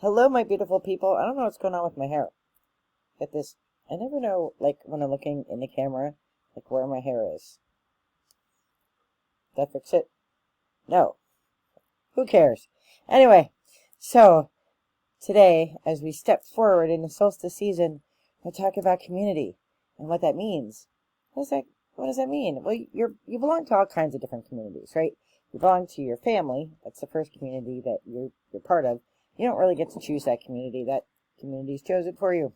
Hello, my beautiful people. I don't know what's going on with my hair. Get this. I never know, like, when I'm looking in the camera, like, where my hair is. Did I fix it? No. Who cares? Anyway, so, today, as we step forward in the solstice season, we'll talk about community and what that means. What does that mean? Well, you belong to all kinds of different communities, right? You belong to your family. That's the first community that you're part of. You don't really get to choose that community. That community's chosen for you.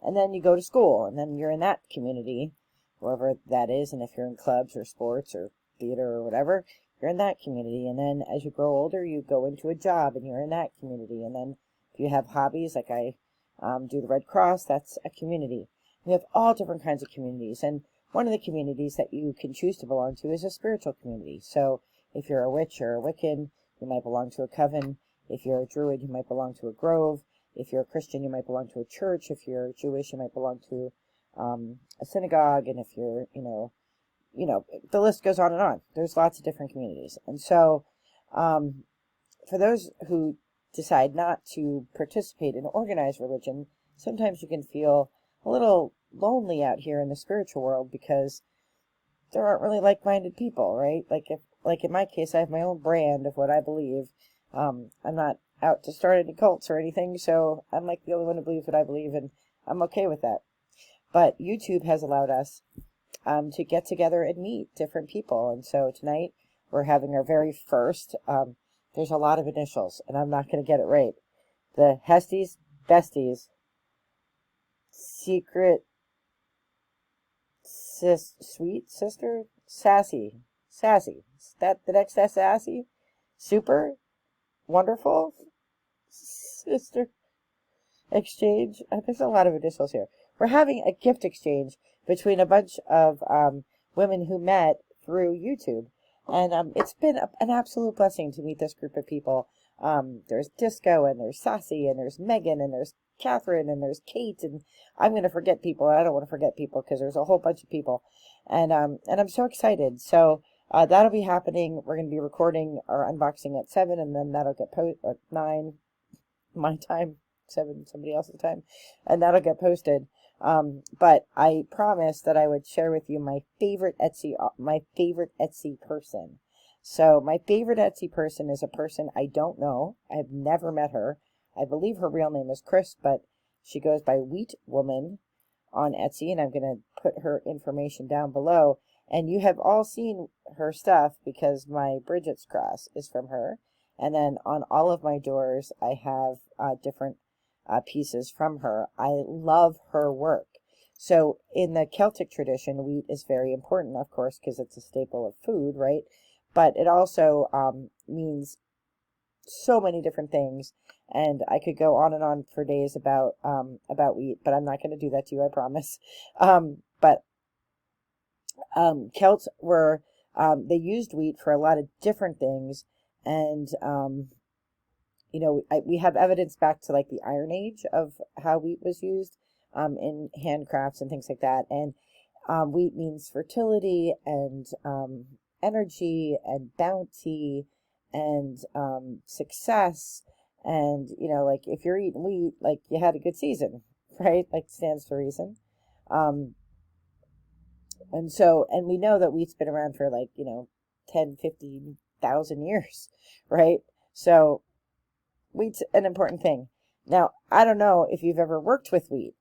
And then you go to school, and then you're in that community, wherever that is. And if you're in clubs or sports or theater or whatever, you're in that community. And then as you grow older, you go into a job, and you're in that community. And then if you have hobbies, like I do the Red Cross, that's a community. We have all different kinds of communities. And one of the communities that you can choose to belong to is a spiritual community. So if you're a witch or a Wiccan, you might belong to a coven. If you're a druid, you might belong to a grove. If you're a Christian, you might belong to a church. If you're Jewish, you might belong to a synagogue. And if you're, the list goes on and on. There's lots of different communities. And so for those who decide not to participate in organized religion, sometimes you can feel a little lonely out here in the spiritual world because there aren't really like-minded people, right? Like in my case, I have my own brand of what I believe. I'm not out to start any cults or anything, so I'm like the only one who believes what I believe, and I'm okay with that. But YouTube has allowed us to get together and meet different people, and so tonight we're having our very first, there's a lot of initials, and I'm not going to get it right. The Hesties, Besties, Secret, Sweet Sister, Sassy, that the next Sassy, Super, Wonderful, Sister, Exchange. There's a lot of initials here. We're having a gift exchange between a bunch of women who met through YouTube. And it's been an absolute blessing to meet this group of people. There's Disco, and there's Sassy, and there's Megan, and there's Catherine, and there's Kate, and I'm going to forget people, and I don't want to forget people because there's a whole bunch of people. And I'm so excited. So that'll be happening. We're going to be recording our unboxing at 7, and then that'll get posted at 9 my time, 7 somebody else's time, and that'll get posted. But I promised that I would share with you my favorite Etsy person. So my favorite Etsy person is a person I don't know. I've never met her. I believe her real name is Chris, but she goes by Wheat Woman on Etsy, and I'm going to put her information down below. And you have all seen her stuff because my Brigid's cross is from her. And then on all of my doors, I have different pieces from her. I love her work. So in the Celtic tradition, wheat is very important, of course, because it's a staple of food, right? But it also means so many different things, and I could go on and on for days about wheat, but I'm not going to do that to you, I promise. But Celts were they used wheat for a lot of different things, and we have evidence back to like the Iron Age of how wheat was used in handcrafts and things like that. And wheat means fertility and energy and bounty and success. And, like if you're eating wheat, like you had a good season, right? Like stands to reason. And we know that wheat's been around for 10, 15,000 years, right? So wheat's an important thing. Now, I don't know if you've ever worked with wheat.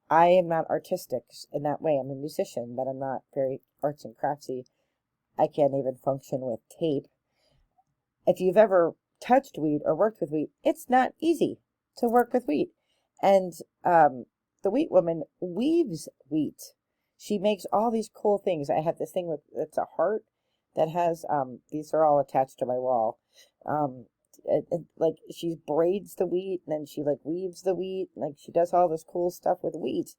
I am not artistic in that way. I'm a musician, but I'm not very arts and craftsy. I can't even function with tape. If you've ever touched wheat or worked with wheat, it's not easy to work with wheat. And the Wheat Woman weaves wheat. She makes all these cool things. I have this thing it's a heart that has, these are all attached to my wall. Like she braids the wheat, and then she like weaves the wheat, like she does all this cool stuff with wheat.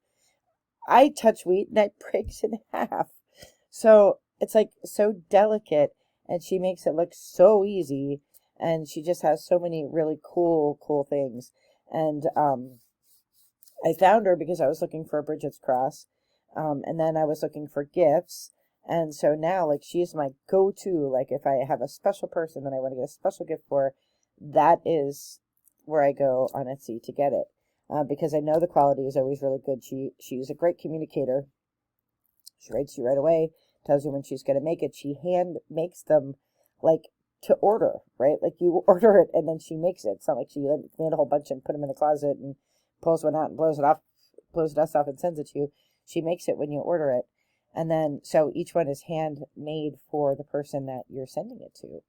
I touch wheat and it breaks in half. So it's like so delicate, and she makes it look so easy, and she just has so many really cool things. And I found her because I was looking for a Brigid's cross, and then I was looking for gifts. And so now, like, she's my go-to. Like, if I have a special person that I want to get a special gift for, that is where I go on Etsy to get it, because I know the quality is always really good. She's a great communicator. She writes you right away, tells you when she's going to make it. She hand makes them like to order, right? Like you order it and then she makes it. It's not like she made a whole bunch and put them in the closet and pulls one out and blows the dust off and sends it to you. She makes it when you order it. And then, so each one is handmade for the person that you're sending it to,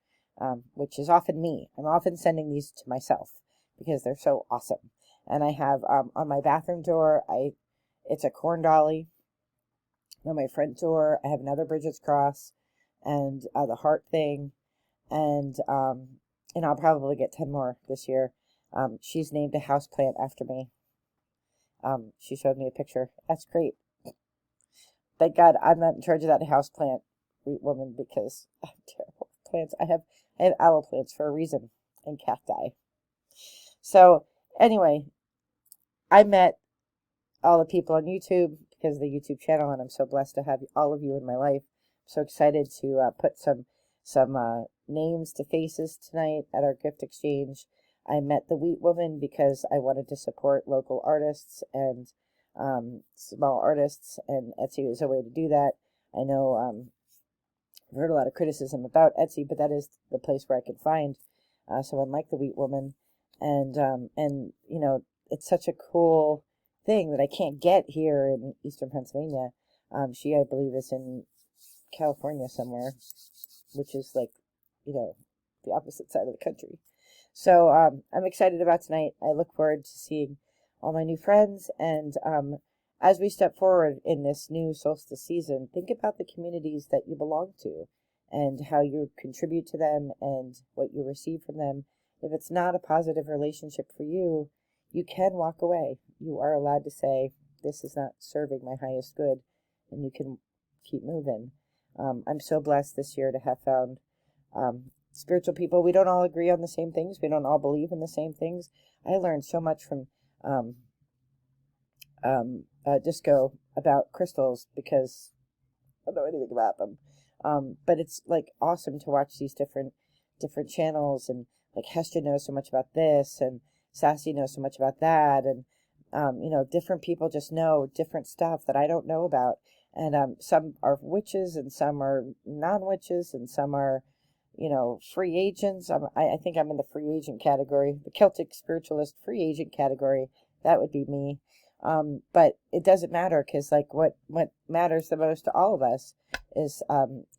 which is often me. I'm often sending these to myself because they're so awesome. And I have, on my bathroom door, it's a corn dolly. On my front door, I have another Brigid's cross and the heart thing, and I'll probably get 10 more this year. She's named a house plant after me. She showed me a picture. That's great. Thank God I'm not in charge of that house plant woman, because I'm terrible with plants. I have aloe plants for a reason, and cacti. So anyway, I met all the people on YouTube because of the YouTube channel, and I'm so blessed to have all of you in my life. I'm so excited to put some names to faces tonight at our gift exchange. I met the Wheat Woman because I wanted to support local artists and small artists, and Etsy is a way to do that. I know I've heard a lot of criticism about Etsy, but that is the place where I can find someone like the Wheat Woman, and you know, it's such a cool thing that I can't get here in Eastern Pennsylvania. She, I believe, is in California somewhere, which is like, you know, the opposite side of the country. So I'm excited about tonight. I look forward to seeing all my new friends, and as we step forward in this new solstice season, think about the communities that you belong to and how you contribute to them and what you receive from them. If it's not a positive relationship for you, you can walk away. You are allowed to say, this is not serving my highest good, and you can keep moving. I'm so blessed this year to have found spiritual people. We don't all agree on the same things. We don't all believe in the same things. I learned so much from Disco about crystals because I don't know anything about them. But it's like awesome to watch these different channels, and like Hester knows so much about this, and Sassy knows so much about that, and you know, different people just know different stuff that I don't know about. And some are witches, and some are non-witches, and some are, you know, free agents. I think I'm in the free agent category, the Celtic spiritualist free agent category. That would be me. But it doesn't matter, because like what matters the most to all of us is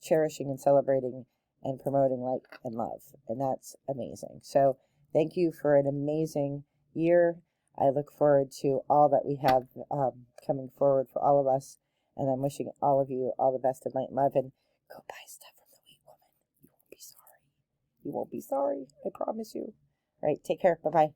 cherishing and celebrating and promoting light and love, and that's amazing. So thank you for an amazing year. I look forward to all that we have coming forward for all of us, and I'm wishing all of you all the best of light and love, and go buy stuff from the Wheat Woman. You won't be sorry. You won't be sorry. I promise you. All right, take care. Bye-bye.